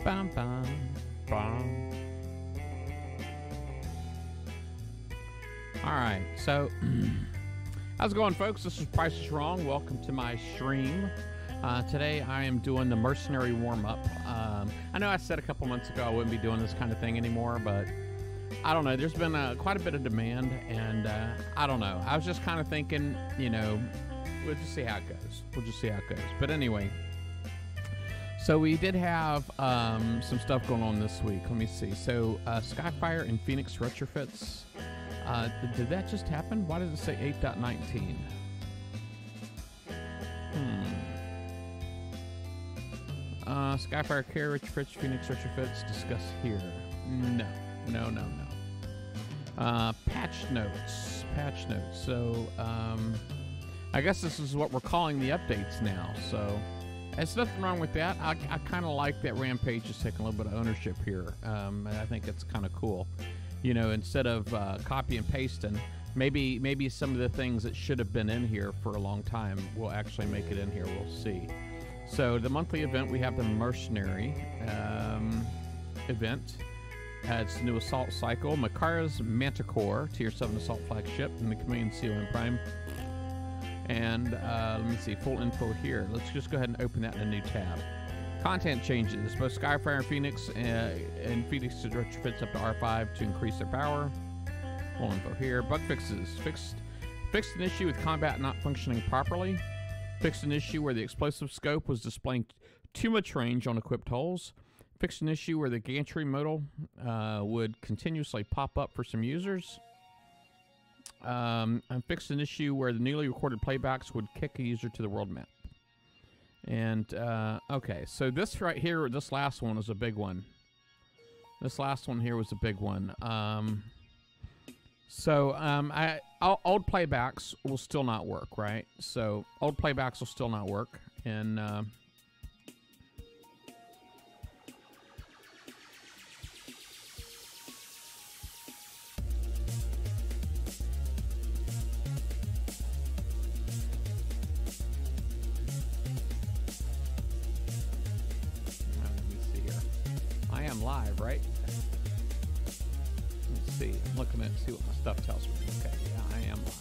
Bum, bum, bum. All right, so how's it going, folks? This is Price is Wrong. Welcome to my stream. Today I am doing the Mercenary warm-up. I know I said a couple months ago I wouldn't be doing this kind of thing anymore, but I don't know. There's been quite a bit of demand, and I don't know. I was just kind of thinking, you know, we'll just see how it goes. But anyway, so we did have some stuff going on this week. Let me see. So Skyfire and Phoenix retrofits. Did that just happen? Why does it say 8.19? Skyfire care retrofits, Phoenix retrofits, discuss here. No. Patch notes. So, I guess this is what we're calling the updates now. So, there's nothing wrong with that. I kind of like that Rampage is taking a little bit of ownership here. I think it's kind of cool. You know, instead of copy and pasting, maybe some of the things that should have been in here for a long time will actually make it in here. We'll see. So the monthly event, we have the Mercenary event. It's the new assault cycle. Makara's Manticore, Tier 7 assault flagship, and the Chameleon COM Prime. And let me see, full info here. Let's just go ahead and open that in a new tab. Content changes. Both Skyfire and Phoenix retrofits up to R5 to increase their power. Full info here. Bug fixes. Fixed an issue with combat not functioning properly. Fixed an issue where the explosive scope was displaying too much range on equipped holes. Fixed an issue where the gantry modal would continuously pop up for some users. And fixed an issue where the newly recorded playbacks would kick a user to the world map. And, okay, so this right here, this last one was a big one. Old playbacks will still not work, right? So, old playbacks will still not work. And, live, right? Let's see. I'm looking at see what my stuff tells me. Okay, yeah, I am live.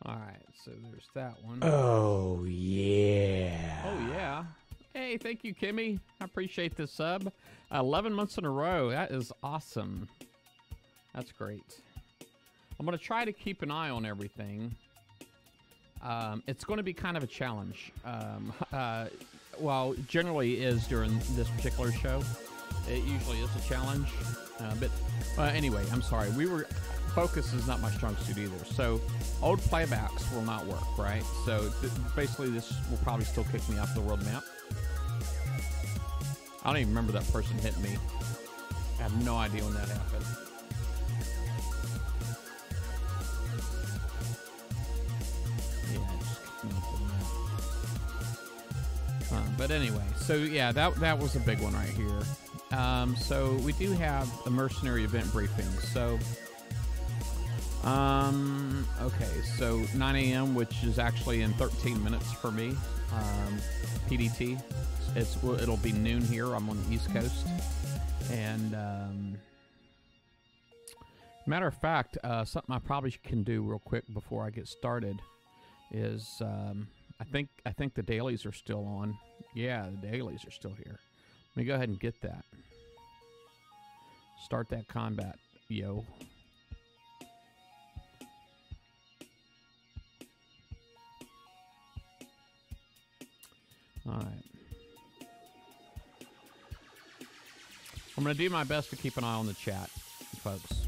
All right, so there's that one. Oh, yeah. Oh, yeah. Hey, thank you, Kimmy. I appreciate this sub. 11 months in a row. That is awesome. That's great. I'm going to try to keep an eye on everything. It's going to be kind of a challenge. Well, generally is during this particular show. It usually is a challenge. But anyway, I'm sorry. Focus is not my strong suit either. So old playbacks will not work, right? So basically this will probably still kick me off the world map. I don't even remember that person hitting me. I have no idea when that happened. Yeah, just kicked me off the map. But anyway, so yeah, that was a big one right here. So we do have a Mercenary event briefing. So okay, so 9 a.m., which is actually in 13 minutes for me, PDT. It'll be noon here. I'm on the East Coast. And, matter of fact, something I probably can do real quick before I get started is, I think the dailies are still on. Yeah, the dailies are still here. Let me go ahead and get that. Start that combat, yo. All right. I'm going to do my best to keep an eye on the chat, folks.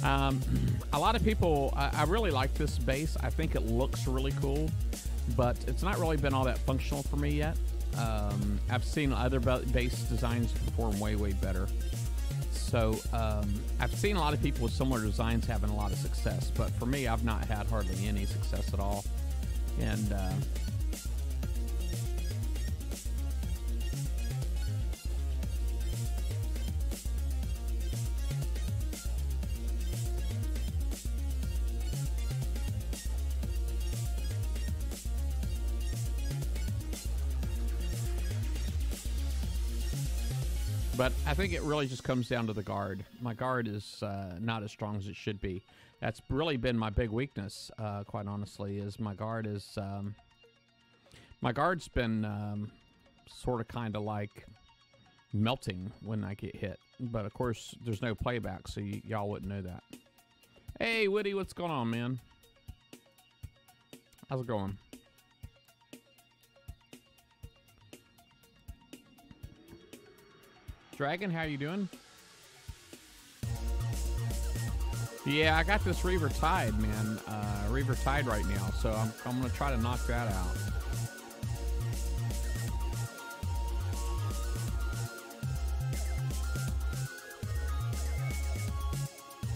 A lot of people, I really like this base. I think it looks really cool, but it's not really been all that functional for me yet. I've seen other base designs perform way, way better. So I've seen a lot of people with similar designs having a lot of success, but for me, I've not had hardly any success at all. And but I think it really just comes down to the guard. My guard is not as strong as it should be. That's really been my big weakness, quite honestly, is my guard is... my guard's been sort of kind of like melting when I get hit. But, of course, there's no playback, so y'all wouldn't know that. Hey, Woody, what's going on, man? How's it going? Dragon, how you doing? Yeah, I got this Reaver Tide, man. Reaver Tide right now, so I'm gonna try to knock that out.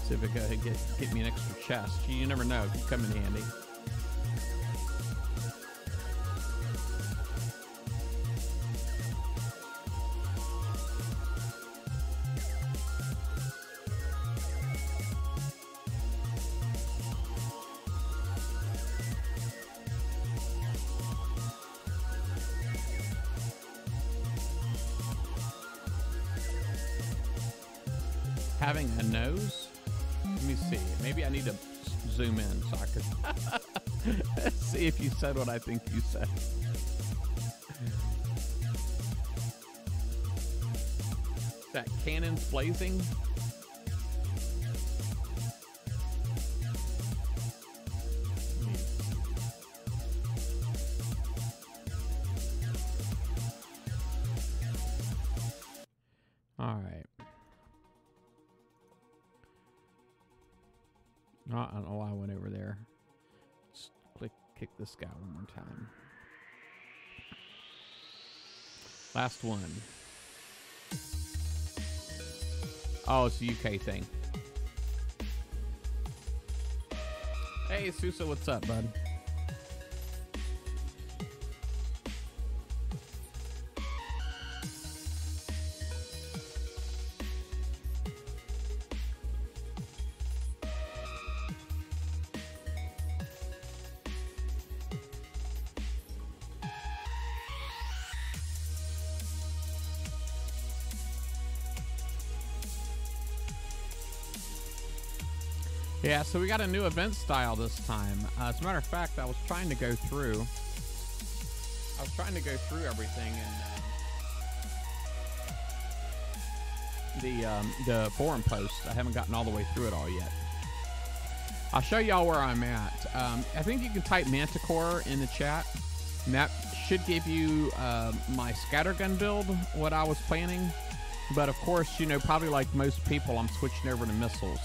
See if it could get me an extra chest. You never know, it could come in handy. Having a nose? Let me see. Maybe I need to zoom in so I could see if you said what I think you said. That cannon's blazing? All right. I don't know why I went over there. Just kick this guy one more time. Last one. Oh, it's a UK thing. Hey, Susa, what's up, bud? Yeah, so we got a new event style this time. As a matter of fact, I was trying to go through everything and the forum post. I haven't gotten all the way through it all yet. I'll show y'all where I'm at. I think you can type Manticore in the chat, and that should give you my scattergun build, what I was planning. But of course, you know, probably like most people, I'm switching over to missiles.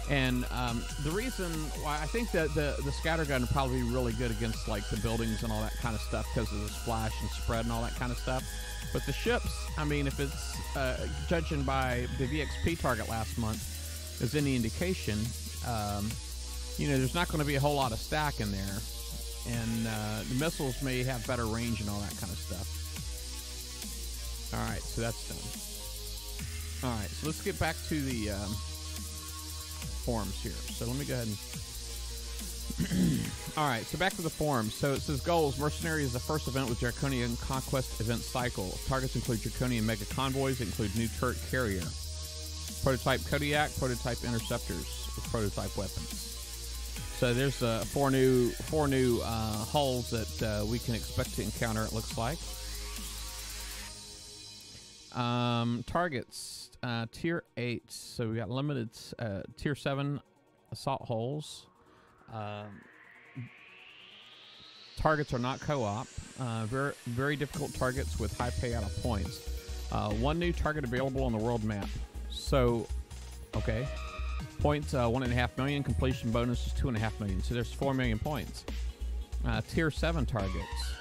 And the reason why I think that the scattergun would probably be really good against like the buildings and all that kind of stuff because of the splash and spread and all that kind of stuff. But the ships, I mean, if it's judging by the VXP target last month is any indication, you know, there's not going to be a whole lot of stack in there. And the missiles may have better range and all that kind of stuff. All right, so that's done. All right, so let's get back to the... forums here. So let me go ahead and all right, so back to the forums. So it says goals. Mercenary is the first event with Draconian Conquest event cycle. Targets include Draconian mega convoys that include new turret carrier, prototype Kodiak, prototype interceptors with prototype weapons. So there's four new hulls that we can expect to encounter, it looks like. Targets. Tier 8, so we got limited tier 7 assault hulls. Targets are not co-op. Very difficult targets with high payout of points. One new target available on the world map. So Okay. Points, 1.5 million. Completion bonus is 2.5 million. So there's 4 million points. Tier 7 targets.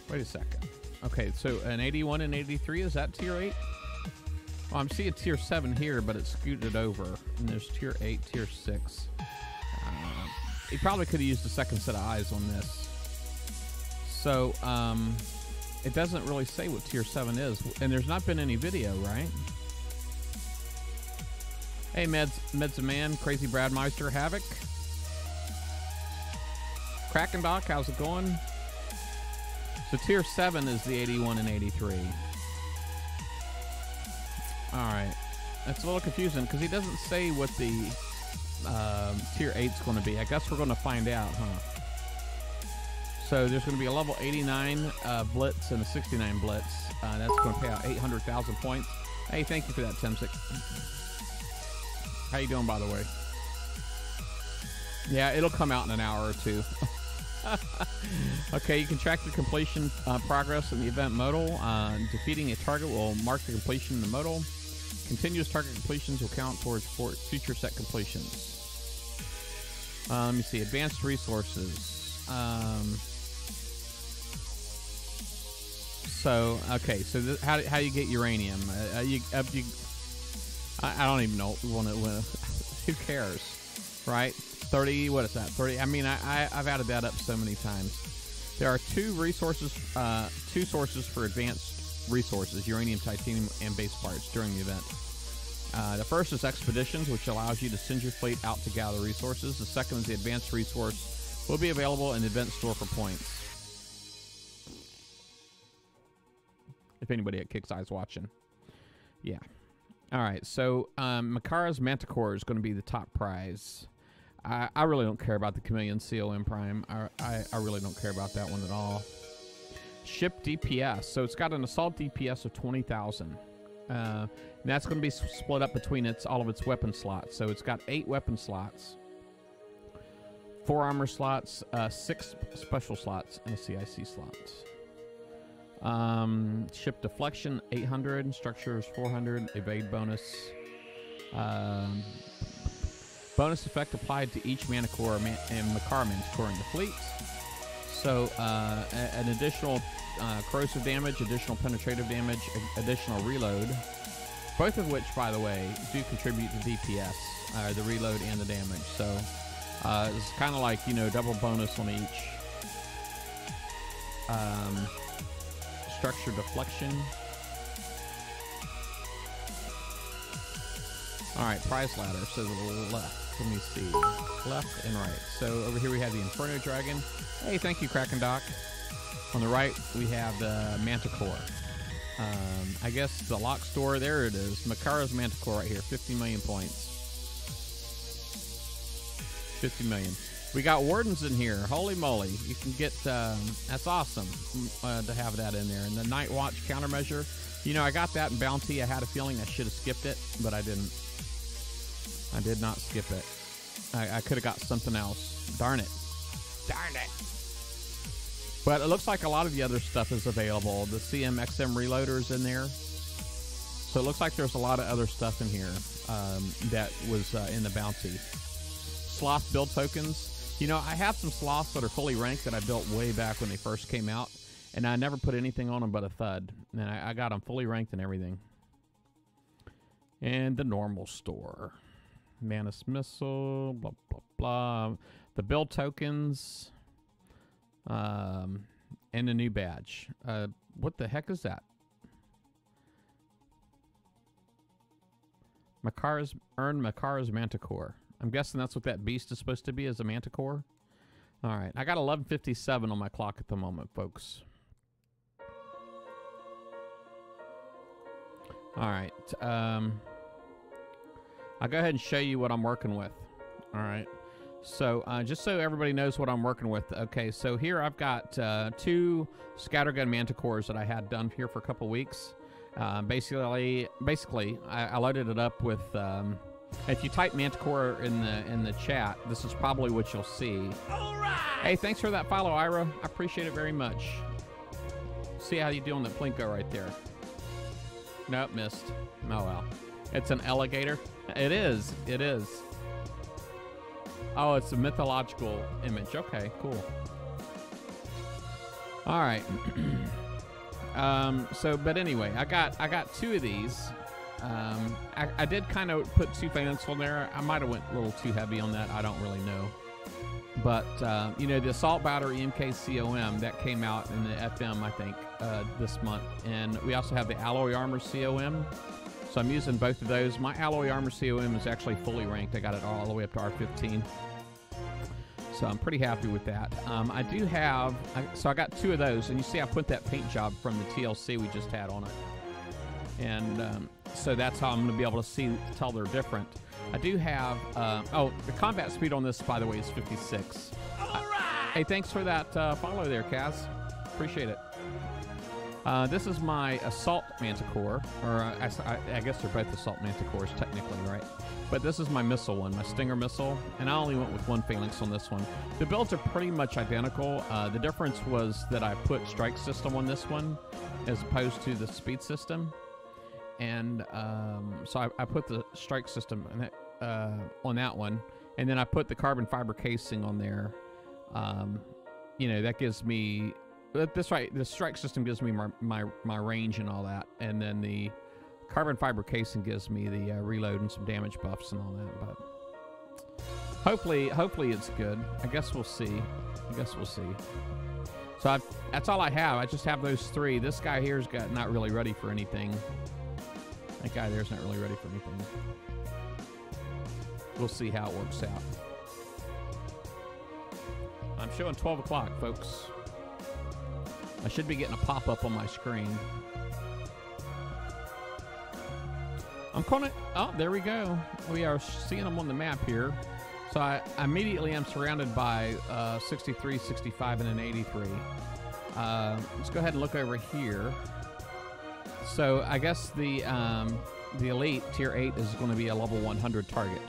Wait a second. Okay, so an 81 and 83, is that tier 8? Well, I'm seeing tier 7 here, but it's scooted over. And there's tier 8, tier 6. He probably could have used a second set of eyes on this. So, it doesn't really say what tier 7 is. And there's not been any video, right? Hey, Meds a Man, Crazy Bradmeister, Havoc. Kraken Doc, how's it going? So tier 7 is the 81 and 83. Alright. That's a little confusing because he doesn't say what the tier 8's going to be. I guess we're going to find out, huh? So there's going to be a level 89 Blitz and a 69 Blitz. That's going to pay out 800,000 points. Hey, thank you for that, Temsic. How you doing, by the way? Yeah, it'll come out in an hour or two. Okay, you can track the completion progress in the event modal. Defeating a target will mark the completion in the modal. Continuous target completions will count towards future set completions. Let me see. Advanced resources. Okay. So how you get uranium? I don't even know. Who cares, right? 30. What is that? 30. I mean, I've added that up so many times. There are two sources for advanced resources: uranium, titanium, and base parts during the event. The first is expeditions, which allows you to send your fleet out to gather resources. The second is the advanced resource, will be available in the event store for points. If anybody at Kick's Eye's watching, yeah. All right, so Makara's Manticore is going to be the top prize. I really don't care about the Chameleon COM Prime. I really don't care about that one at all. Ship DPS. So it's got an assault DPS of 20,000. And that's going to be split up between all of its weapon slots. So it's got 8 weapon slots, 4 armor slots, 6 special slots, and a CIC slot. Ship deflection 800, structures 400, evade bonus. Bonus effect applied to each Manticore and Makara Manticore in the fleet. So an additional corrosive damage, additional penetrative damage, additional reload. Both of which, by the way, do contribute to DPS, the reload and the damage. So it's kind of like, you know, double bonus on each. Structure deflection. Alright, prize ladder. So the left. Let me see. Left and right. So over here we have the Inferno Dragon. Hey, thank you, Kraken Doc. On the right, we have the Manticore. I guess the lock store, there it is. Makara's Manticore right here, 50 million points. 50 million. We got Wardens in here. Holy moly. You can get, that's awesome to have that in there. And the Night Watch countermeasure. You know, I got that in Bounty. I had a feeling I should have skipped it, but I didn't. I did not skip it. I could have got something else. Darn it. Darn it. But it looks like a lot of the other stuff is available. The CMXM reloader's in there. So it looks like there's a lot of other stuff in here that was in the Bounty. Sloth build tokens. You know, I have some sloths that are fully ranked that I built way back when they first came out. And I never put anything on them but a thud. And I got them fully ranked and everything. And the normal store. Manus Missile, blah, blah, blah. The build tokens. And a new badge. What the heck is that? Earn Makara's Manticore. I'm guessing that's what that beast is supposed to be, as a Manticore. All right, I got 11:57 on my clock at the moment, folks. All right, I'll go ahead and show you what I'm working with. All right, so just so everybody knows what I'm working with. Okay, so here I've got 2 Scattergun Manticores that I had done here for a couple weeks. Basically, I loaded it up with. If you type Manticore in the chat, this is probably what you'll see. All right. Hey, thanks for that follow, Ira. I appreciate it very much. See how you doing, that Plinko right there. Nope, missed. Oh well. It's an alligator. It is. It is. Oh, it's a mythological image. Okay, cool. All right. But anyway, I got 2 of these. I did kind of put 2 phalanx on there. I might have went a little too heavy on that. I don't really know. But, you know, the assault battery MKCOM, that came out in the FM, I think, this month. And we also have the alloy armor COM. So I'm using both of those. My alloy armor COM is actually fully ranked. I got it all the way up to R15. So I'm pretty happy with that. I do have, so I got 2 of those. And you see I put that paint job from the TLC we just had on it. And so that's how I'm going to be able to tell they're different. I do have, oh, the combat speed on this, by the way, is 56. All right! Hey, thanks for that follow there, Kaz. Appreciate it. This is my assault manticore, or I guess they're both assault manticores technically, right? But this is my missile one, my Stinger missile, and I only went with 1 phalanx on this one. The builds are pretty much identical. The difference was that I put strike system on this one as opposed to the speed system. And so I put the strike system on that one, and then I put the carbon fiber casing on there. You know, that gives me the strike system gives me my range and all that, and then the carbon fiber casing gives me the reload and some damage buffs and all that. But hopefully it's good. I guess we'll see. So that's all I have. I just have those 3. This guy here's not really ready for anything. That guy there's not really ready for anything. We'll see how it works out. I'm showing 12 o'clock, folks. I should be getting a pop-up on my screen. I'm calling it. Oh, there we go. We are seeing them on the map here. So I immediately am surrounded by 63, 65, and an 83. Let's go ahead and look over here. So I guess the elite tier 8 is going to be a level 100 target.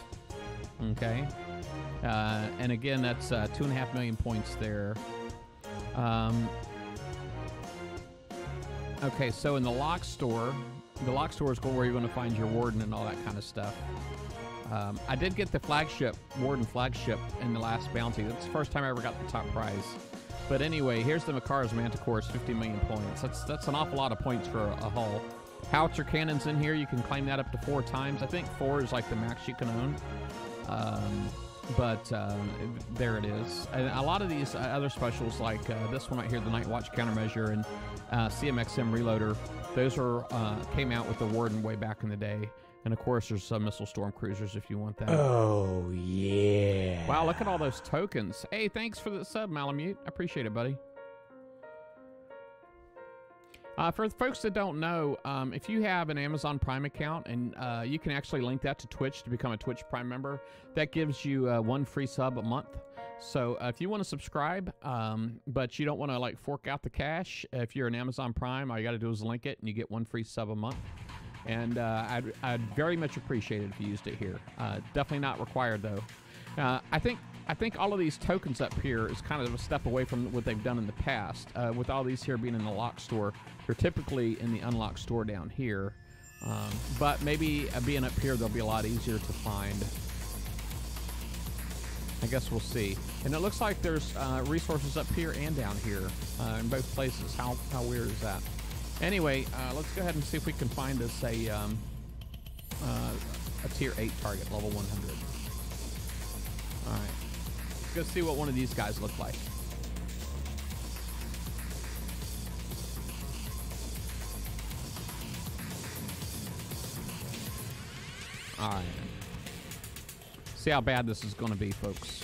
Okay, and again that's 2.5 million points there. Okay, so in the lock store is where you're going to find your warden and all that kind of stuff. I did get the warden flagship in the last bounty. That's the first time I ever got the top prize. But anyway, here's the Makar's Manticores, 50 million points. That's an awful lot of points for a hull. Howitzer cannons in here, you can claim that up to 4 times. I think 4 is like the max you can own. There it is. And a lot of these other specials, like this one right here, the Night Watch countermeasure and CMXM reloader, those came out with the Warden way back in the day. And of course, there's some missile storm cruisers if you want that. Oh, yeah. Wow, look at all those tokens. Hey, thanks for the sub, Malamute. I appreciate it, buddy. For the folks that don't know, if you have an Amazon Prime account, and you can actually link that to Twitch to become a Twitch Prime member, that gives you 1 free sub a month. So if you want to subscribe, but you don't want to like fork out the cash, if you're an Amazon Prime, all you got to do is link it, and you get 1 free sub a month. And I'd very much appreciate it if you used it here. Definitely not required though. I think all of these tokens up here is kind of a step away from what they've done in the past. With all these here being in the lock store, they're typically in the unlocked store down here. But maybe being up here, they'll be a lot easier to find. I guess we'll see. And it looks like there's resources up here and down here in both places. How weird is that? Anyway, let's go ahead and see if we can find us a tier 8 target, level 100. All right. Let's go see what one of these guys look like. All right. See how bad this is going to be, folks.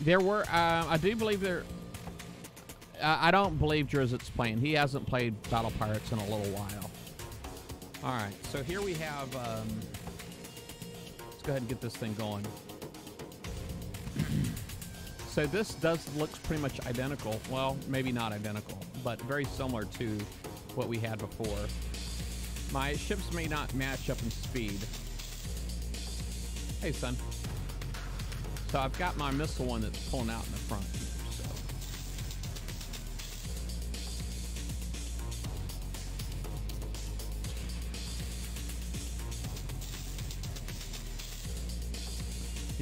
There were, I do believe there, I don't believe Drizzet's playing. He hasn't played Battle Pirates in a little while. All right, so here we have, let's go ahead and get this thing going. So this looks pretty much identical. Well, maybe not identical, but very similar to what we had before. My ships may not match up in speed. Hey, son. So I've got my missile one that's pulling out in the front. So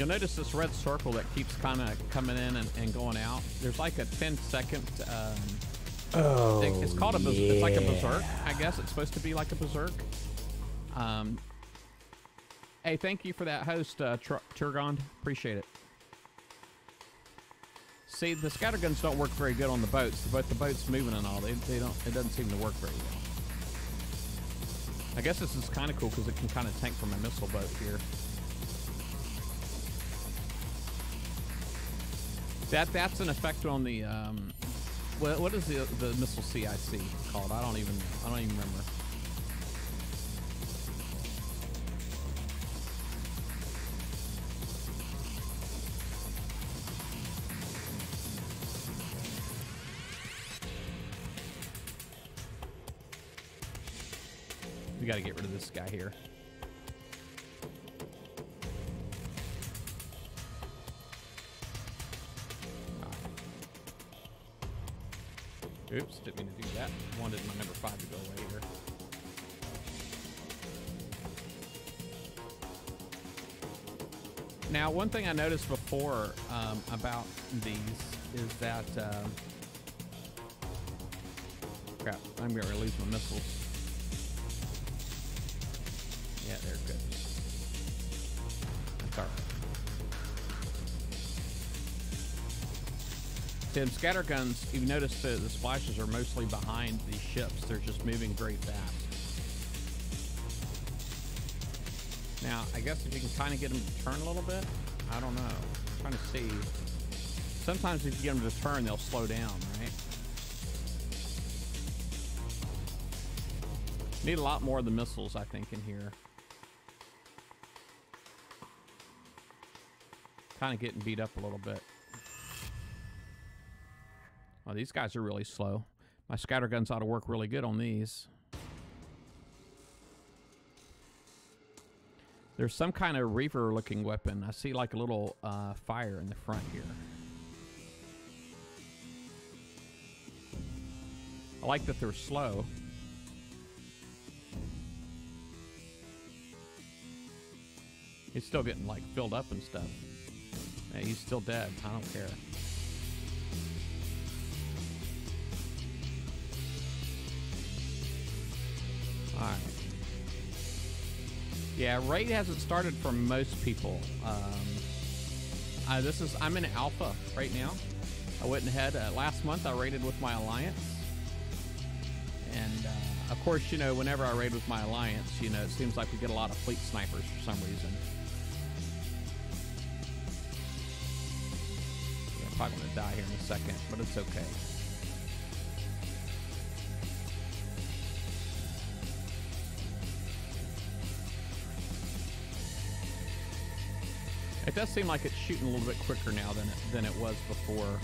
You'll notice this red circle that keeps kind of coming in and going out. There's like a 10-second. It's called it's like a berserk. I guess it's supposed to be like a berserk. Hey, thank you for that host, Turgond. Appreciate it. See, the scatterguns don't work very good on the boats, but the boat's moving and all. They don't. It doesn't seem to work very well. I guess this is kind of cool because it can kind of tank from a missile boat here. That's an effect on the what is the missile CIC called? I don't even remember. We got to get rid of this guy here. Oops, didn't mean to do that. Wanted my number 5 to go away here. Now, one thing I noticed before about these is that... crap, I'm going to release my missiles. Yeah, they're good. That's all right. In scatterguns, you've noticed the splashes are mostly behind these ships. They're just moving very fast. Now, I guess if you can kind of get them to turn a little bit, I don't know. I'm trying to see. Sometimes if you get them to turn, they'll slow down, right? Need a lot more of the missiles, I think, in here. Kind of getting beat up a little bit. Oh, these guys are really slow. My scatterguns ought to work really good on these. There's some kind of reaver-looking weapon. I see like a little fire in the front here. I like that they're slow. He's still getting like filled up and stuff. Hey, he's still dead. I don't care. All right. Yeah, raid hasn't started for most people. I'm in alpha right now. I went ahead last month. I raided with my alliance, and of course, you know, whenever I raid with my alliance, you know, it seems like we get a lot of fleet snipers for some reason. Yeah, I'm probably gonna die here in a second, but it's okay. It does seem like it's shooting a little bit quicker now than it was before.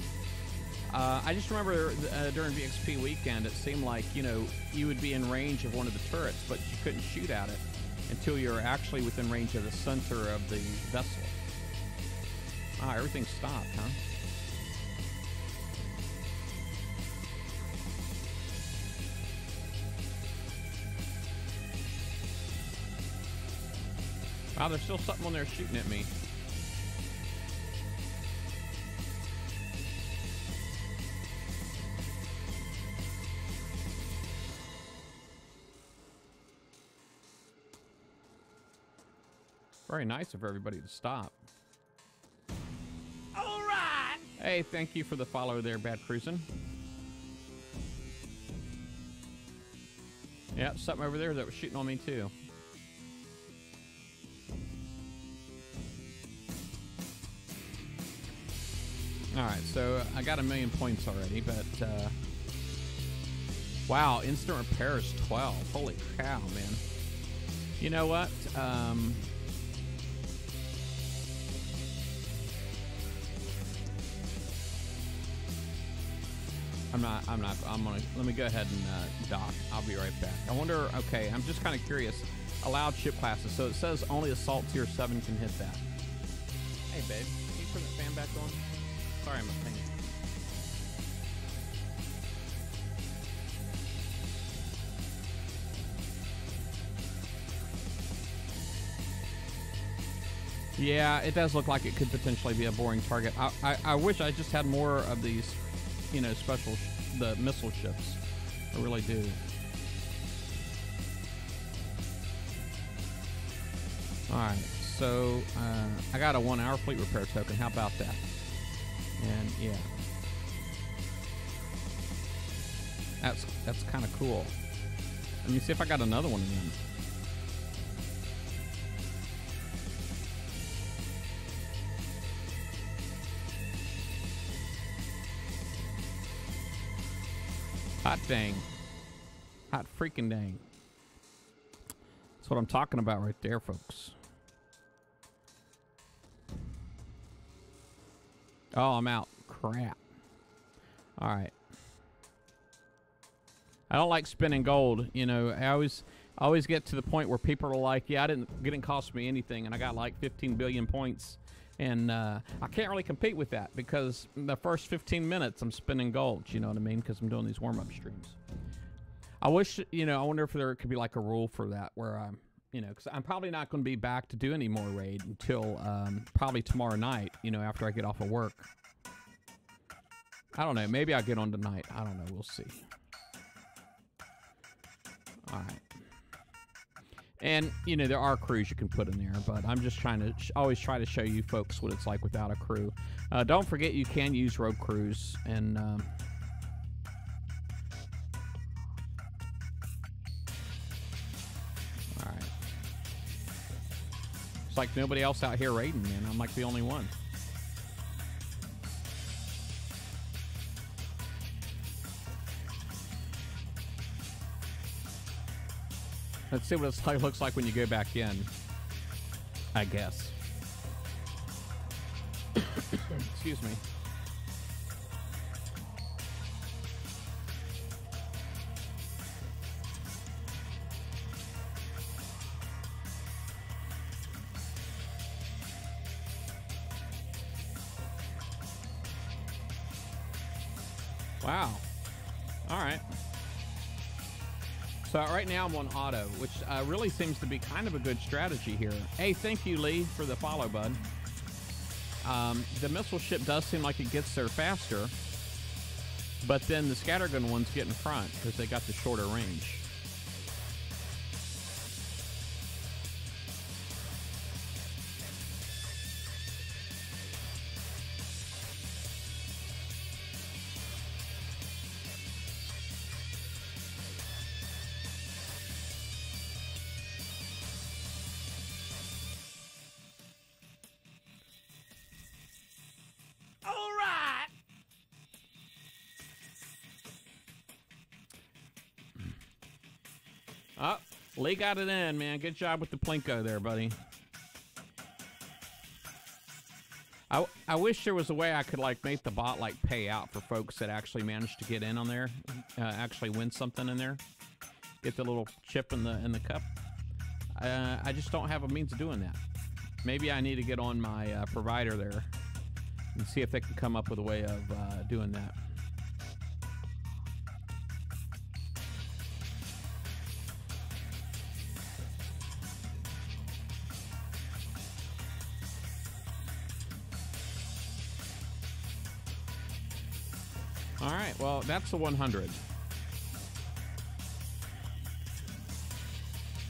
I just remember during VXP weekend, it seemed like, you know, you would be in range of one of the turrets, but you couldn't shoot at it until you're actually within range of the center of the vessel. Ah, everything stopped, huh? Wow, there's still something on there shooting at me. Very nice of everybody to stop. All right. Hey, thank you for the follow there, Bad Cruisin'. Yeah, something over there that was shooting on me too. All right, so I got 1,000,000 points already, but wow, instant repair is 12. Holy cow, man! You know what? Let me go ahead and dock. I'll be right back. I wonder, okay, I'm just kind of curious. Allowed ship classes. So it says only assault tier 7 can hit that. Hey, babe, can you turn the fan back on? Sorry, I'm a pain. Yeah, it does look like it could potentially be a boring target. I wish I just had more of these, you know, the missile ships. I really do. Alright, so I got a 1 hour fleet repair token. How about that? And yeah. That's kind of cool. Let me see if I got another one again. Hot dang. Hot freaking dang. That's what I'm talking about right there, folks. Oh, I'm out. Crap. All right. I don't like spinning gold. You know, I always get to the point where people are like, yeah, it didn't cost me anything, and I got like 15 billion points. And I can't really compete with that because the first 15 minutes I'm spinning gold, you know what I mean? Because I'm doing these warm-up streams. I wish, you know, I wonder if there could be like a rule for that where I'm, you know, because I'm probably not going to be back to do any more raid until probably tomorrow night, you know, after I get off of work. I don't know. Maybe I'll get on tonight. I don't know. We'll see. All right. And, you know, there are crews you can put in there, but I'm just trying to always try to show you folks what it's like without a crew. Don't forget you can use rogue crews, and all right. It's like nobody else out here raiding, man. I'm like the only one. Let's see what it looks like when you go back in, I guess. Excuse me. Wow. All right. So right now I'm on auto, which really seems to be kind of a good strategy here. Hey, thank you, Lee, for the follow, bud. The missile ship does seem like it gets there faster, but then the scattergun ones get in front because they got the shorter range. Oh, Lee got it in, man. Good job with the Plinko there, buddy. I wish there was a way I could, like, make the bot, like, pay out for folks that actually managed to get in on there, actually win something in there. Get the little chip in the cup. I just don't have a means of doing that. Maybe I need to get on my provider there and see if they can come up with a way of doing that. All right, well, that's the 100.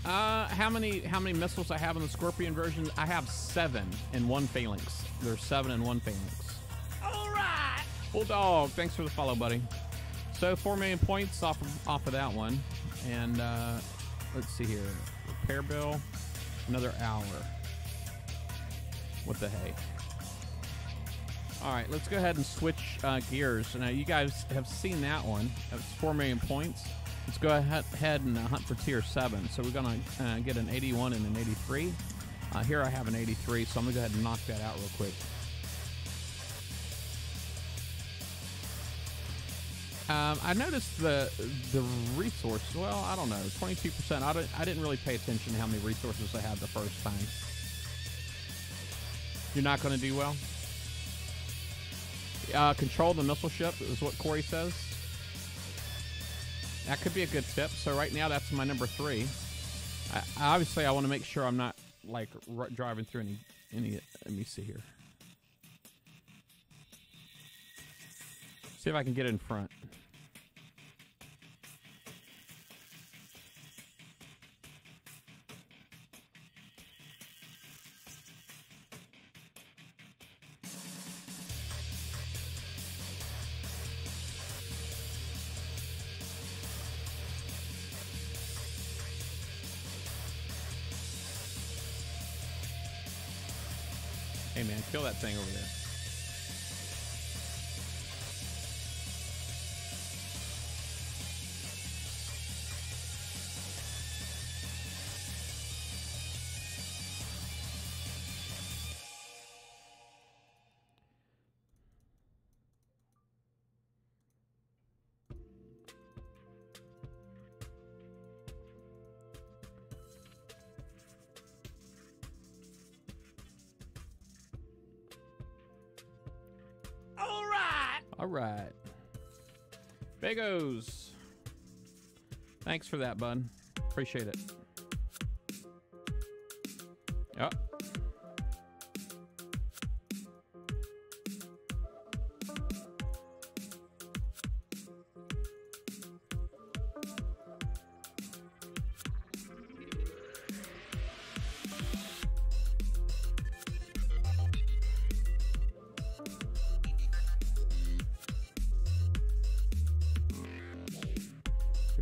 How many missiles I have in the Scorpion version? I have 7 and 1 phalanx. There's 7 and 1 phalanx. All right. Bulldog, thanks for the follow, buddy. So 4 million points off of that one, and let's see here. Repair bill, another hour. What the hey? All right, let's go ahead and switch gears. Now, you guys have seen that one. That's 4 million points. Let's go ahead and hunt for tier 7. So we're going to get an 81 and an 83. Here I have an 83, so I'm going to go ahead and knock that out real quick. I noticed the resource. Well, I don't know, 22%. I didn't really pay attention to how many resources I had the first time. You're not going to do well? Control the missile ship is what Corey says. That could be a good tip. So right now that's my number 3. Obviously I want to make sure I'm not like driving through any. Let me see here. See if I can get in front. Hey man, kill that thing over there. All right. Bagos. Thanks for that, bud. Appreciate it. Yep.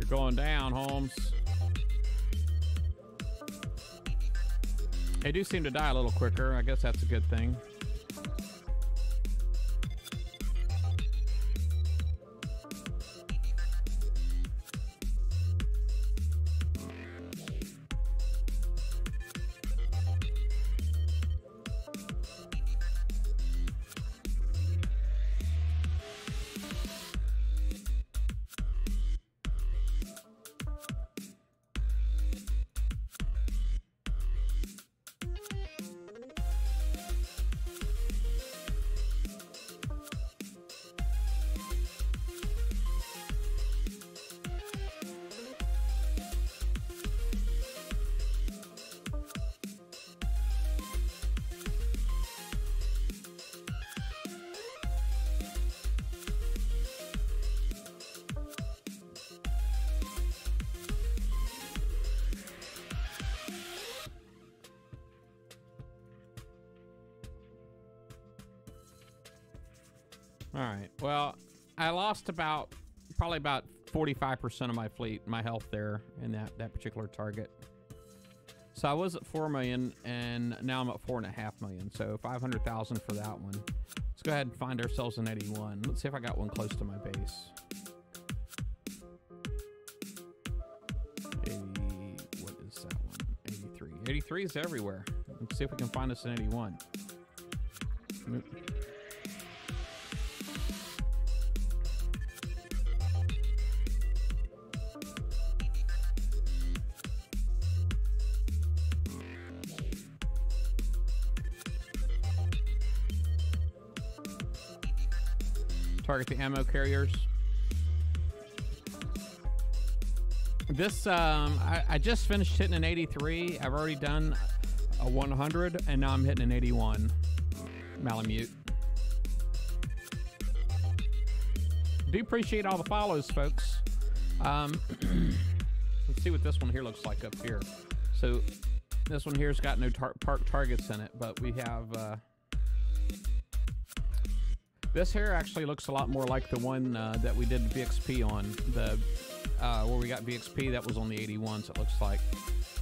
Going down, Holmes. They do seem to die a little quicker. I guess that's a good thing. All right. Well, I lost probably about 45% of my fleet, my health there in that particular target. So I was at 4 million, and now I'm at 4.5 million. So 500,000 for that one. Let's go ahead and find ourselves an 81. Let's see if I got one close to my base. 80. What is that one? 83. 83 is everywhere. Let's see if we can find us an 81. Nope. Target the ammo carriers. This, I just finished hitting an 83. I've already done a 100, and now I'm hitting an 81. Malamute. Do appreciate all the follows, folks. Let's see what this one here looks like up here. So this one here's got no park targets in it, but we have... This here actually looks a lot more like the one that we did VXP on. The where we got VXP, that was on the 81, so it looks like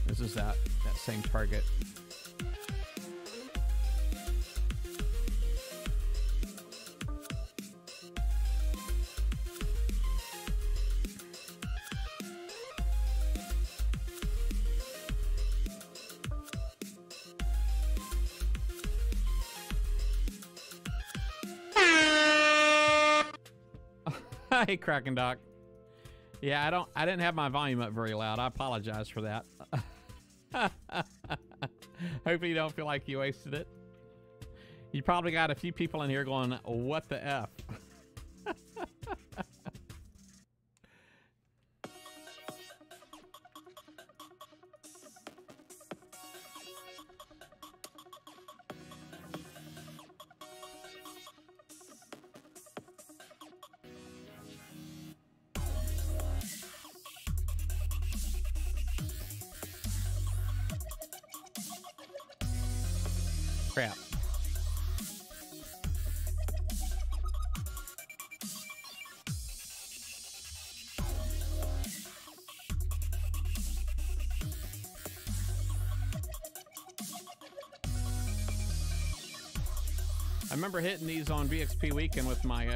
this is that same target. Hey, Kraken Doc. Yeah, I didn't have my volume up very loud. I apologize for that. Hopefully you don't feel like you wasted it. You probably got a few people in here going, what the F? crap. I remember hitting these on VXP weekend with my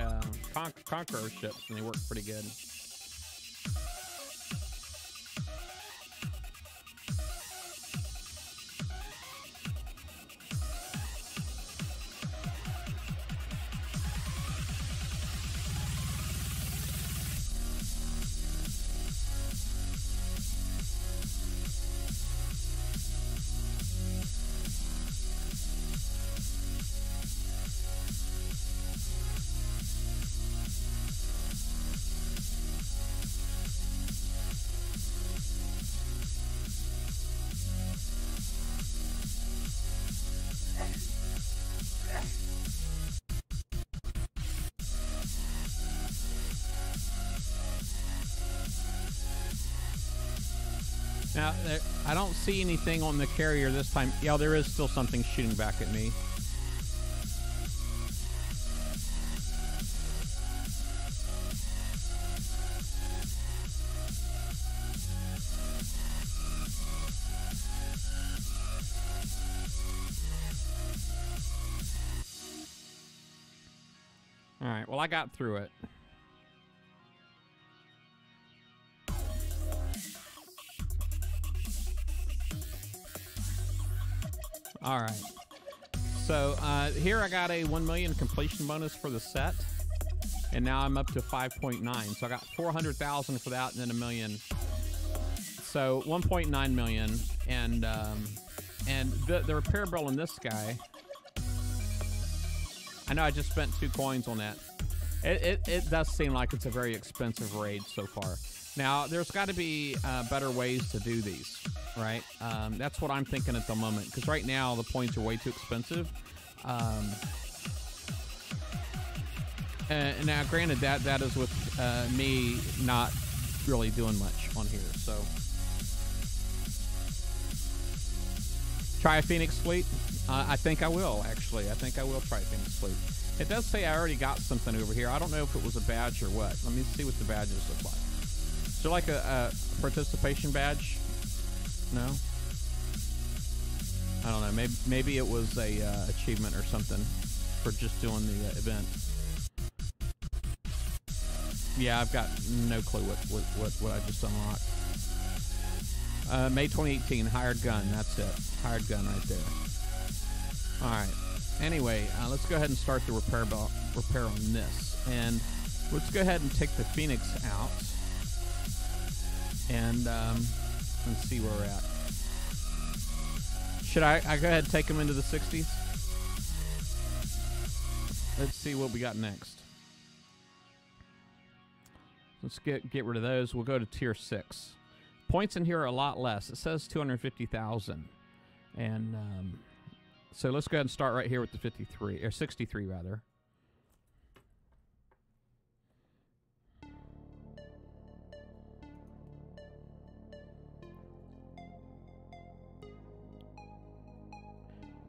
Conqueror ships, and they worked pretty good. Now, I don't see anything on the carrier this time. Yeah, there is still something shooting back at me. All right, well, I got through it. All right, so here I got a 1 million completion bonus for the set, and now I'm up to 5.9. So I got 400,000 for that, and then $1 million. So 1.9 million, and the repair bill in this guy. I know I just spent 2 coins on that. It does seem like it's a very expensive raid so far. Now, there's got to be better ways to do these, right? That's what I'm thinking at the moment, because right now the points are way too expensive. And now, granted, that is with me not really doing much on here, so. Try a Phoenix Fleet? I think I will, actually. I think I will try a Phoenix Fleet. It does say I already got something over here. I don't know if it was a badge or what. Let me see what the badges look like. Is there like a participation badge? No? I don't know. Maybe it was a achievement or something for just doing the event. Yeah, I've got no clue what I just unlocked. May 2018, hired gun. That's it. Hired gun right there. All right. Anyway, let's go ahead and start the repair on this. And let's go ahead and take the Phoenix out. And let's see where we're at. Should I go ahead and take them into the 60s? Let's see what we got next. Let's get rid of those. We'll go to tier 6. Points in here are a lot less. It says 250,000. And so let's go ahead and start right here with the 53, or 63 rather.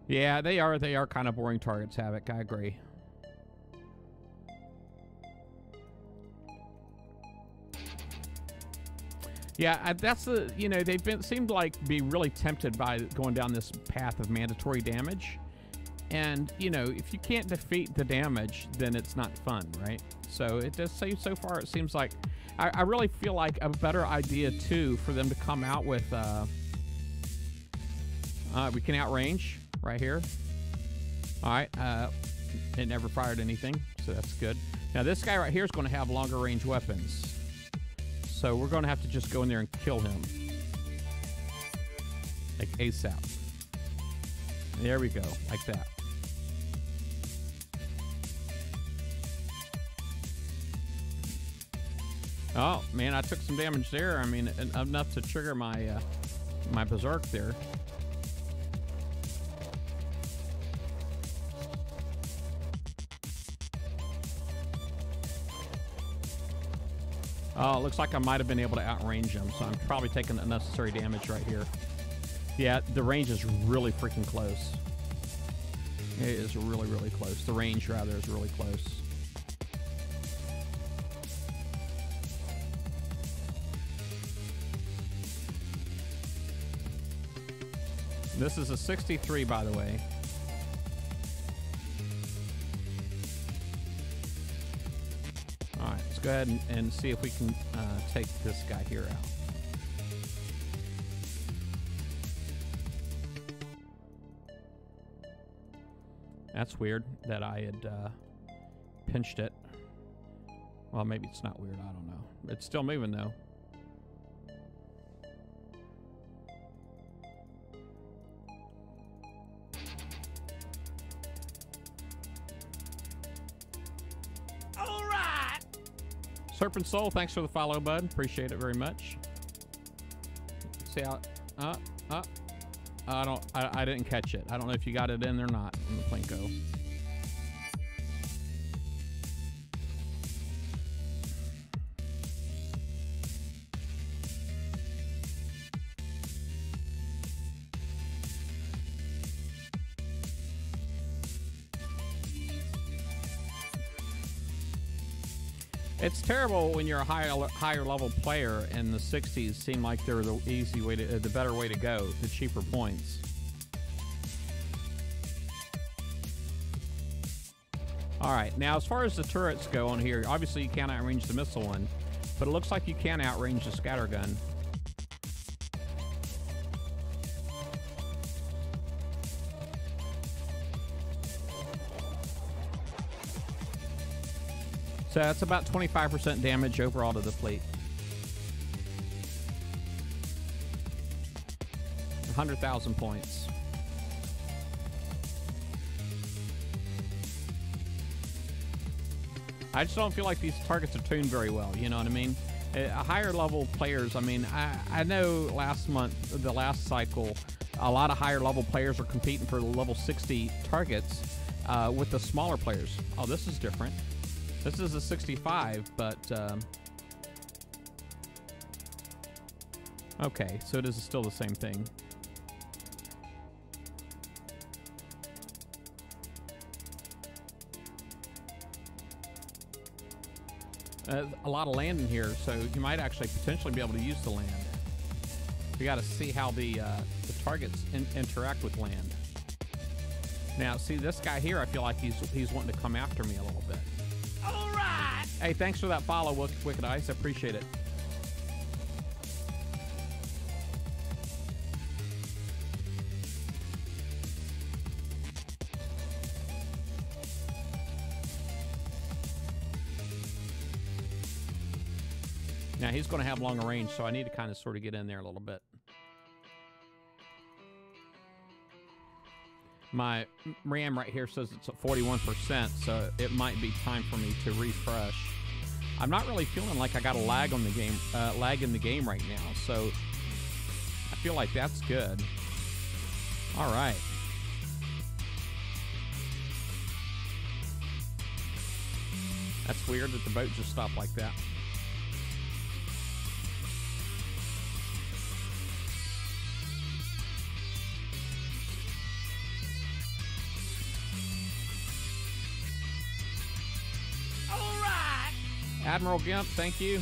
Yeah, they are kind of boring targets, Havoc. I agree. Yeah, that's the, you know, seemed like be really tempted by going down this path of mandatory damage. And, you know, if you can't defeat the damage, then it's not fun, right? So it does say so far, it seems like, I really feel like a better idea too for them to come out with, we can outrange right here. All right, it never fired anything, so that's good. Now this guy right here is going to have longer range weapons. So we're going to have to just go in there and kill him. Like ASAP. There we go, like that. Oh, man, I took some damage there. I mean, enough to trigger my, my Berserk there. Oh, it looks like I might have been able to outrange him, so I'm probably taking unnecessary damage right here. Yeah, the range is really freaking close. It is really, really close. The range, rather, is really close. This is a 63, by the way. All right, let's go ahead and see if we can take this guy here out. That's weird that I had pinched it. Well, maybe it's not weird. I don't know. It's still moving, though. Serpent Soul, thanks for the follow, bud. Appreciate it very much. See how? I didn't catch it. I don't know if you got it in or not in the Plinko. It's terrible when you're a higher level player, and the 60s seem like they're the easy way to, the better way to go, the cheaper points. All right, now as far as the turrets go on here, obviously you can't outrange the missile one, but it looks like you can outrange the scatter gun. So that's about 25% damage overall to the fleet. 100,000 points. I just don't feel like these targets are tuned very well, you know what I mean? Higher level players, I mean, I know last month, the last cycle, a lot of higher level players are competing for the level 60 targets with the smaller players. Oh, this is different. This is a 65, but okay, so it is still the same thing. A lot of land in here, so you might actually potentially be able to use the land. We got to see how the targets interact with land. Now, see this guy here, I feel like he's wanting to come after me a little bit. All right. Hey, thanks for that follow, Wicked Ice. I appreciate it. Now, he's going to have longer range, so I need to kind of sort of get in there a little bit. My RAM right here says it's at 41%, so it might be time for me to refresh. I'm not really feeling like I got a lag on the game, lag in the game right now, so I feel like that's good. All right. That's weird that the boat just stopped like that. Admiral Gimp, thank you.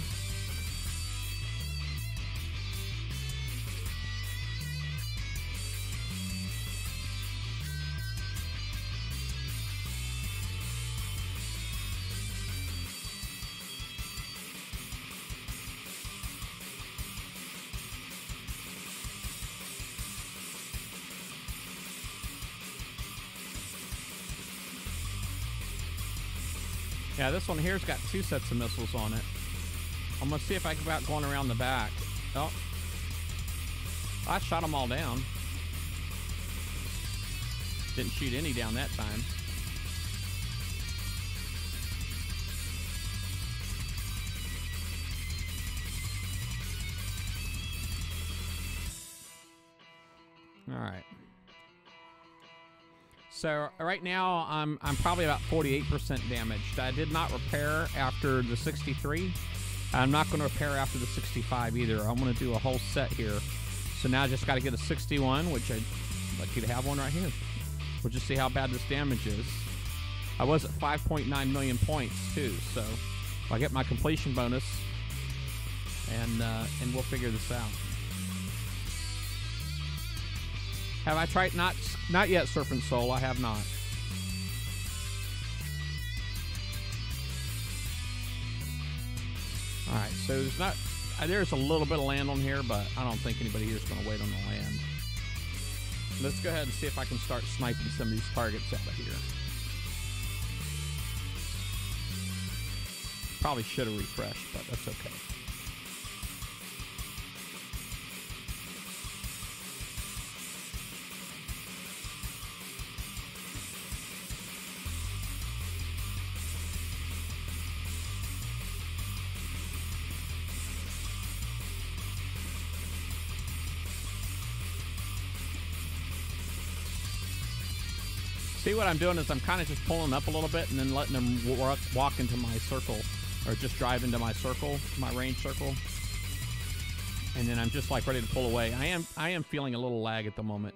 Yeah, this one here's got 2 sets of missiles on it. I'm gonna see if I can get going around the back. Oh, I shot them all down. Didn't shoot any down that time. All right. So right now I'm probably about 48% damaged. I did not repair after the 63. I'm not going to repair after the 65 either. I'm going to do a whole set here. So now I just got to get a 61, which I'd like you to have one right here. We'll just see how bad this damage is. I was at 5.9 million points too, so I'll get my completion bonus, and we'll figure this out. Have I tried? Not yet, Serpent Soul. I have not. All right, so there's a little bit of land on here, but I don't think anybody here is going to wait on the land. Let's go ahead and see if I can start sniping some of these targets out of here. Probably should have refreshed, but that's okay. See, what I'm doing is I'm kind of just pulling up a little bit and then letting them walk into my circle, or just drive into my circle, my range circle. And then I'm just like ready to pull away. I am feeling a little lag at the moment.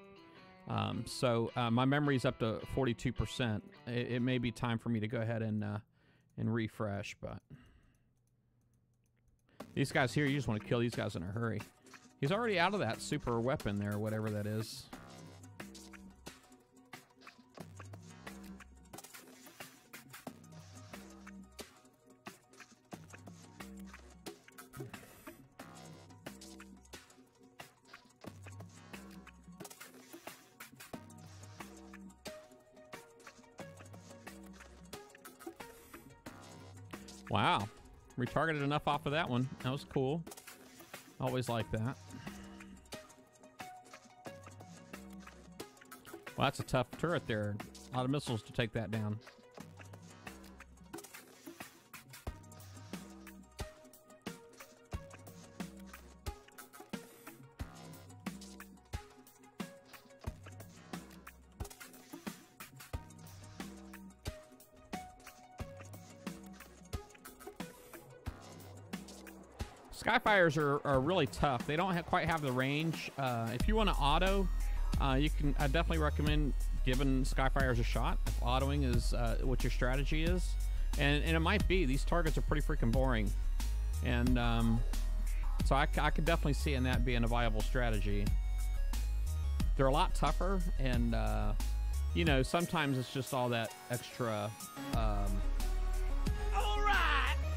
So my memory's up to 42%. It may be time for me to go ahead and refresh, but these guys here, you just want to kill these guys in a hurry. He's already out of that super weapon there, whatever that is. Wow, retargeted enough off of that one. That was cool. Always like that. Well, that's a tough turret there. A lot of missiles to take that down. Skyfires are really tough. They don't quite have the range. If you want to auto, I definitely recommend giving Skyfires a shot if autoing is what your strategy is. And it might be. These targets are pretty freaking boring. And so I could definitely see in that being a viable strategy. They're a lot tougher, and you know, sometimes it's just all that extra.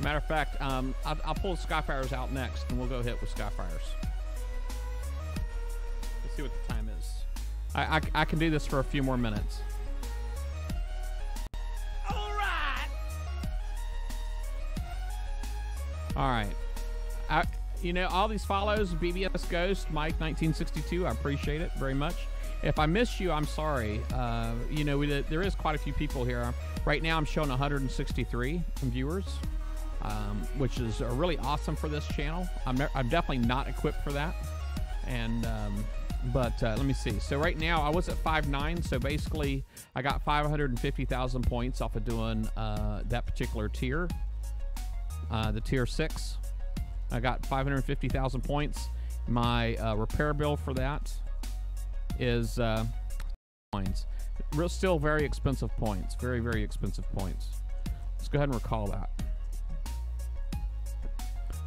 Matter of fact, I'll pull Skyfires out next, and we'll go hit with Skyfires. Let's see what the time is. I can do this for a few more minutes. All right. You know, all these follows, BBS Ghost, Mike 1962, I appreciate it very much. If I missed you, I'm sorry. You know, there is quite a few people here. Right now, I'm showing 163 viewers. Which is really awesome for this channel. I'm definitely not equipped for that. And but let me see. So right now I was at 5.9. So basically I got 550,000 points off of doing that particular tier, the tier 6. I got 550,000 points. My repair bill for that is points. Still very expensive points. Very, very expensive points. Let's go ahead and recall that.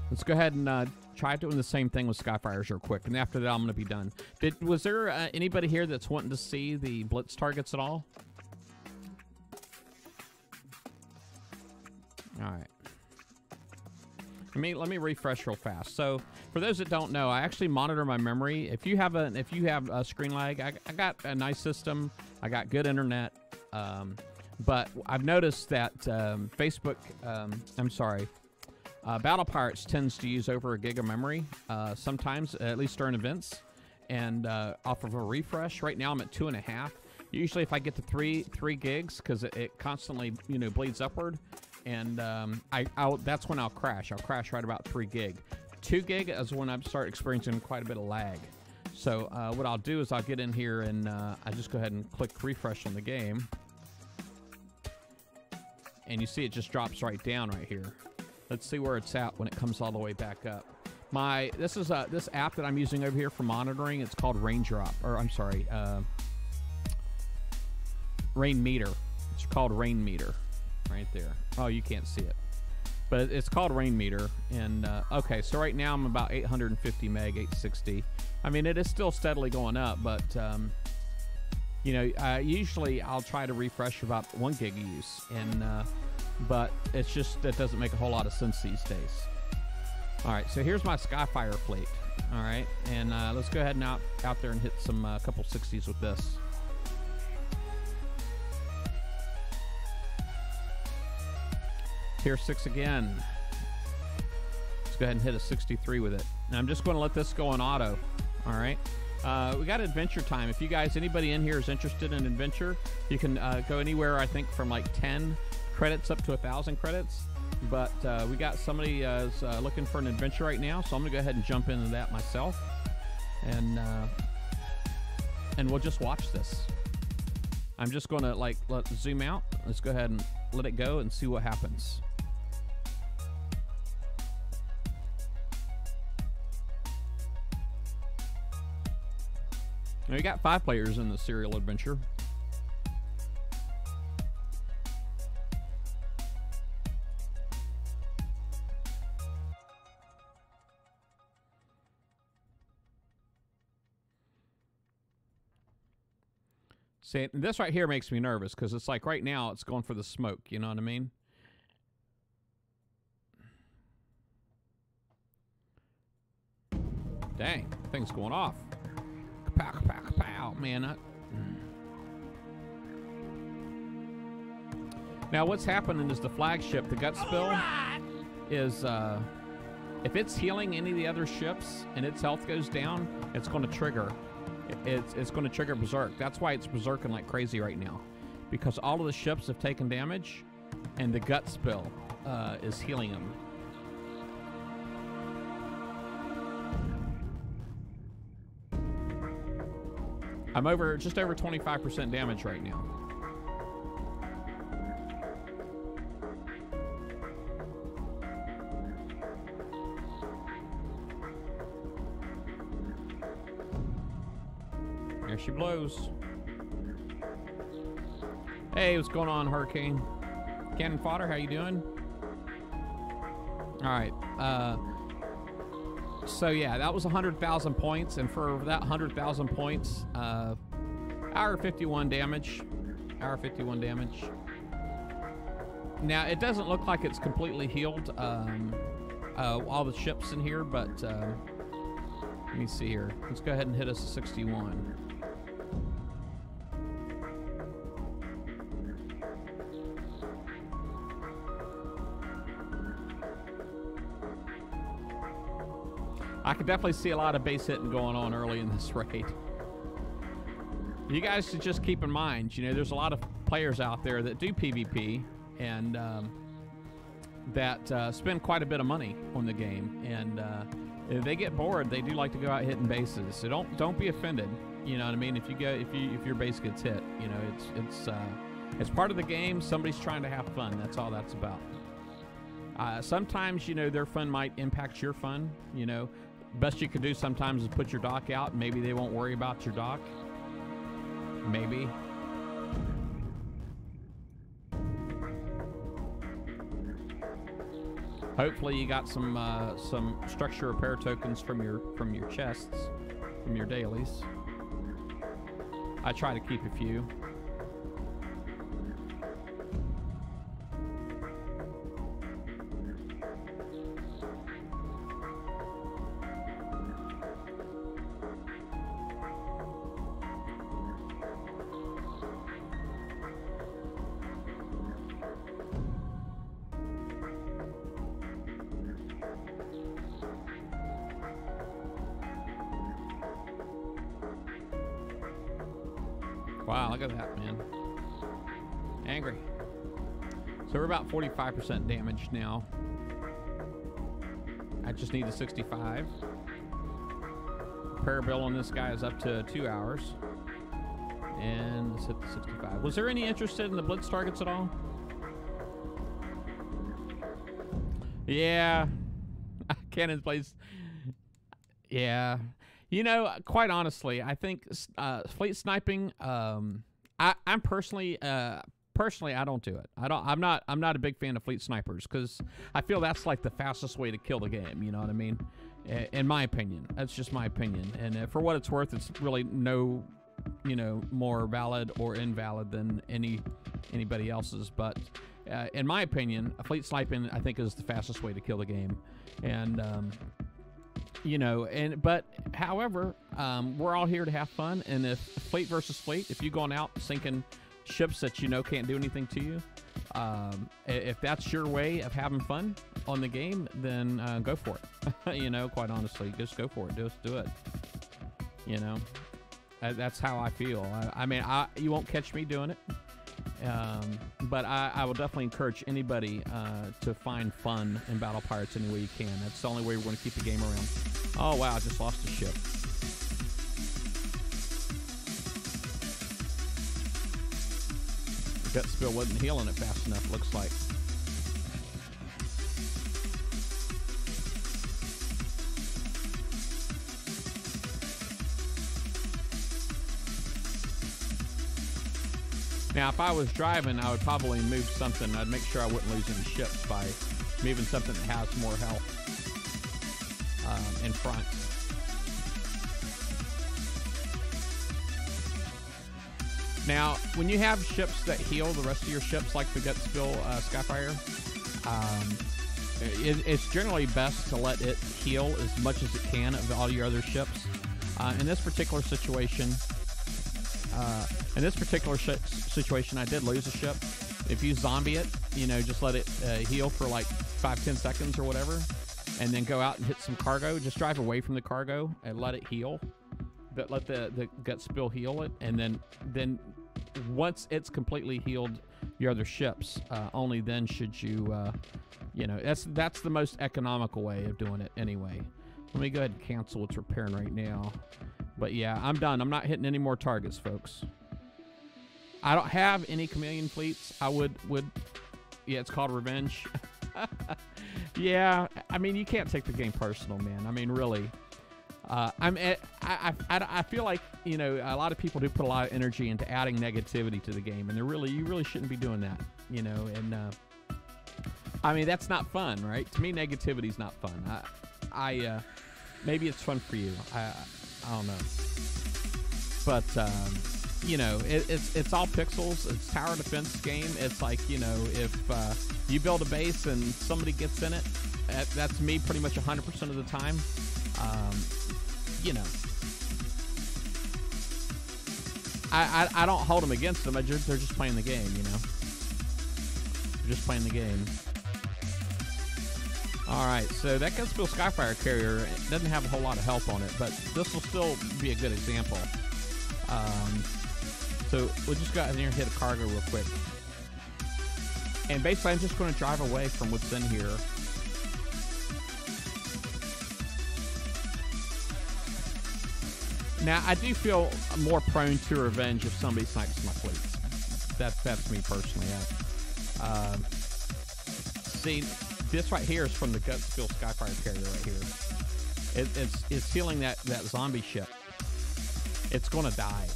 Let's go ahead and try doing the same thing with Skyfires real quick, and after that I'm going to be done. Was there anybody here that's wanting to see the blitz targets at all? All right. Let me refresh real fast. So for those that don't know, I actually monitor my memory. If you have a screen lag, I got a nice system. I got good internet, but I've noticed that Facebook. I'm sorry. Battle Pirates tends to use over a gig of memory sometimes, at least during events, and off of a refresh. Right now I'm at 2.5. Usually if I get to three gigs, because it constantly, you know, bleeds upward, and that's when I'll crash. I'll crash right about 3 gig. 2 gig is when I start experiencing quite a bit of lag. So what I'll do is I'll get in here and I just go ahead and click refresh on the game, and you see it just drops right down right here. Let's see where it's at when it comes all the way back up. This is this app that I'm using over here for monitoring. It's called Raindrop, or I'm sorry, rain meter. It's called rain meter, right there. Oh, you can't see it, but it's called rain meter. And okay, so right now I'm about 850 meg, 860. I mean, it is still steadily going up, but you know, usually I'll try to refresh about 1 gig of use, and but it's just that doesn't make a whole lot of sense these days. All right, so here's my Skyfire fleet. All right, and let's go ahead and out there and hit some couple 60s with this. Tier 6 again. Let's go ahead and hit a 63 with it. And I'm just going to let this go on auto. All right. We got adventure time. If you guys, anybody in here is interested in adventure, you can go anywhere, I think, from like 10 credits up to 1,000 credits. But we got somebody is looking for an adventure right now, so I'm going to go ahead and jump into that myself. And we'll just watch this. I'm just going to like zoom out. Let's go ahead and let it go and see what happens. Now, we got 5 players in the serial adventure. See, this right here makes me nervous because it's like right now it's going for the smoke. You know what I mean? Dang, thing's going off. Pow, pow, pow, man. Now, what's happening is the flagship, the gut spill, is if it's healing any of the other ships and its health goes down, it's going to trigger. It's going to trigger Berserk. That's why it's berserking like crazy right now, because all of the ships have taken damage, and the gut spill is healing them. I'm just over 25% damage right now. There she blows. Hey, what's going on, Hurricane? Cannon Fodder, how you doing? All right. So yeah, that was 100,000 points, and for that 100,000 points, hour 51 damage. Hour 51 damage. Now, it doesn't look like it's completely healed all the ships in here, but let me see here. Let's go ahead and hit us a 61. I could definitely see a lot of base hitting going on early in this raid. You guys should just keep in mind, you know, there's a lot of players out there that do PvP and that spend quite a bit of money on the game, and if they get bored, they do like to go out hitting bases. So don't be offended. You know what I mean? If your base gets hit, you know, it's part of the game. Somebody's trying to have fun. That's all that's about. Sometimes, you know, their fun might impact your fun. You know, best you can do sometimes is put your dock out. And maybe they won't worry about your dock. Maybe. Hopefully you got some structure repair tokens from your chests, from your dailies. I try to keep a few. Wow, look at that, man. Angry. So we're about 45% damage now. I just need the 65. Repair bill on this guy is up to 2 hours. And let's hit the 65. Was there any interested in the blitz targets at all? Yeah. Cannon's place. Yeah. You know, quite honestly, I think fleet sniping I'm personally I don't do it. I'm not a big fan of fleet snipers because I feel that's like the fastest way to kill the game. You know what I mean? In my opinion, that's just my opinion. And for what it's worth, it's really no, more valid or invalid than anybody else's. But in my opinion, a fleet sniping I think is the fastest way to kill the game. And but however, we're all here to have fun. And if fleet versus fleet, if you're going out sinking ships that can't do anything to you, if that's your way of having fun on the game, then go for it. Quite honestly, just go for it. Just do it. That's how I feel. I mean, you won't catch me doing it. But I will definitely encourage anybody to find fun in Battle Pirates any way you can. That's the only way we're going to keep the game around. Oh, wow, I just lost a ship. That spill wasn't healing it fast enough, looks like. Now, if I was driving, I would probably move something. I'd make sure I wouldn't lose any ships by moving something that has more health in front. Now, when you have ships that heal the rest of your ships, like the Gutspill Skyfire, it's generally best to let it heal as much as it can of all your other ships. In this particular situation, I did lose a ship. If you zombie it, just let it heal for like 5-10 seconds or whatever, and then go out and hit some cargo. Just drive away from the cargo and let it heal. But let the gut spill heal it, and then once it's completely healed your other ships, only then should you, that's the most economical way of doing it anyway. Let me go ahead and cancel what's repairing right now. But yeah, I'm done. I'm not hitting any more targets, folks. I don't have any chameleon fleets. I would yeah, it's called Revenge. Yeah, I mean, you can't take the game personal, man. I mean, really. I feel like, a lot of people do put a lot of energy into adding negativity to the game, and you really shouldn't be doing that, and I mean, that's not fun, right? To me, negativity is not fun. Maybe it's fun for you. I don't know. But, it's all pixels. It's tower defense game. It's like, if you build a base and somebody gets in it, that's me pretty much 100% of the time. I don't hold them against them. They're just playing the game, They're just playing the game. All right, so that Gutspill Skyfire carrier doesn't have a whole lot of health on it, but this will still be a good example. So we'll just go out here and hit a cargo real quick. And basically, I'm just going to drive away from what's in here. Now, I do feel more prone to revenge if somebody snipes my fleets. That's me personally. See, this right here is from the Gutspill Skyfire carrier right here. It's healing that zombie ship. It's going to die.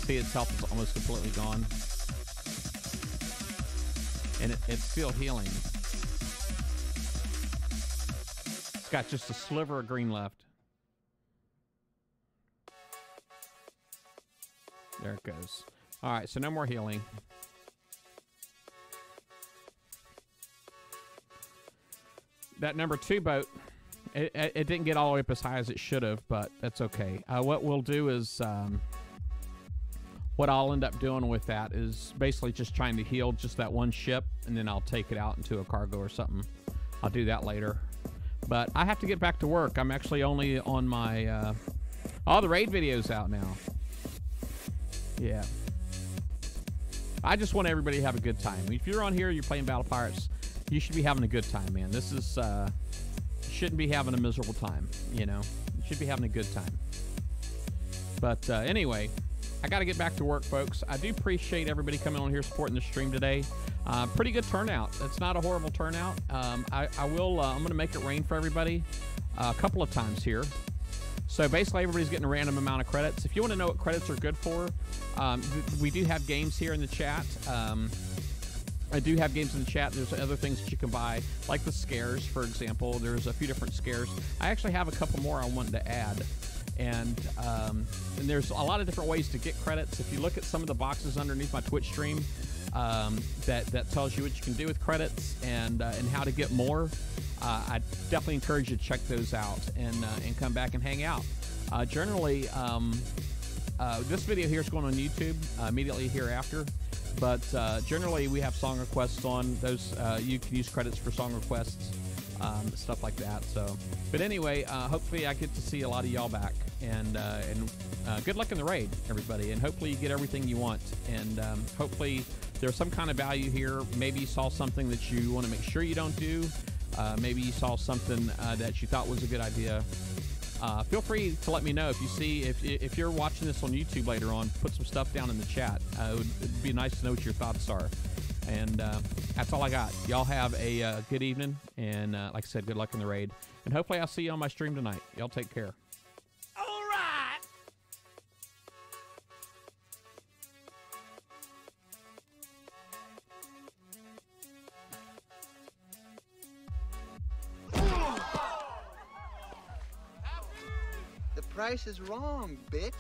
See, its health is almost completely gone. And it's still healing. It's got just a sliver of green left. There it goes. All right, so no more healing. That number 2 boat, it didn't get all the way up as high as it should have, but that's okay. What we'll do is, what I'll end up doing with that is basically just trying to heal just that one ship, and then I'll take it out into a cargo or something. I'll do that later. But I have to get back to work. I'm actually only on my, all the raid videos out now. Yeah. I just want everybody to have a good time. If you're on here, you're playing Battle Pirates, you should be having a good time, man. This is, you shouldn't be having a miserable time, You should be having a good time. But anyway, I got to get back to work, folks. I do appreciate everybody coming on here supporting the stream today. Pretty good turnout. It's not a horrible turnout. I'm going to make it rain for everybody a couple of times here. So basically, everybody's getting a random amount of credits. If you want to know what credits are good for, we do have games here in the chat. I do have games in the chat. There's other things that you can buy, like the scares, for example. There's a few different scares. I actually have a couple more I wanted to add. And there's a lot of different ways to get credits. If you look at some of the boxes underneath my Twitch stream, that tells you what you can do with credits and how to get more. I definitely encourage you to check those out and come back and hang out. Generally, this video here is going on YouTube immediately hereafter. But generally, we have song requests on those. You can use credits for song requests, stuff like that. So, but anyway, hopefully, I get to see a lot of y'all back, and good luck in the raid, everybody. And hopefully, you get everything you want. And hopefully, there's some kind of value here. Maybe you saw something that you want to make sure you don't do. Maybe you saw something that you thought was a good idea. Feel free to let me know if you see, if you're watching this on YouTube later on, put some stuff down in the chat. It'd be nice to know what your thoughts are. And that's all I got. Y'all have a good evening, and like I said, good luck in the raid. And hopefully I'll see you on my stream tonight. Y'all take care. All right. The price is wrong, bitch.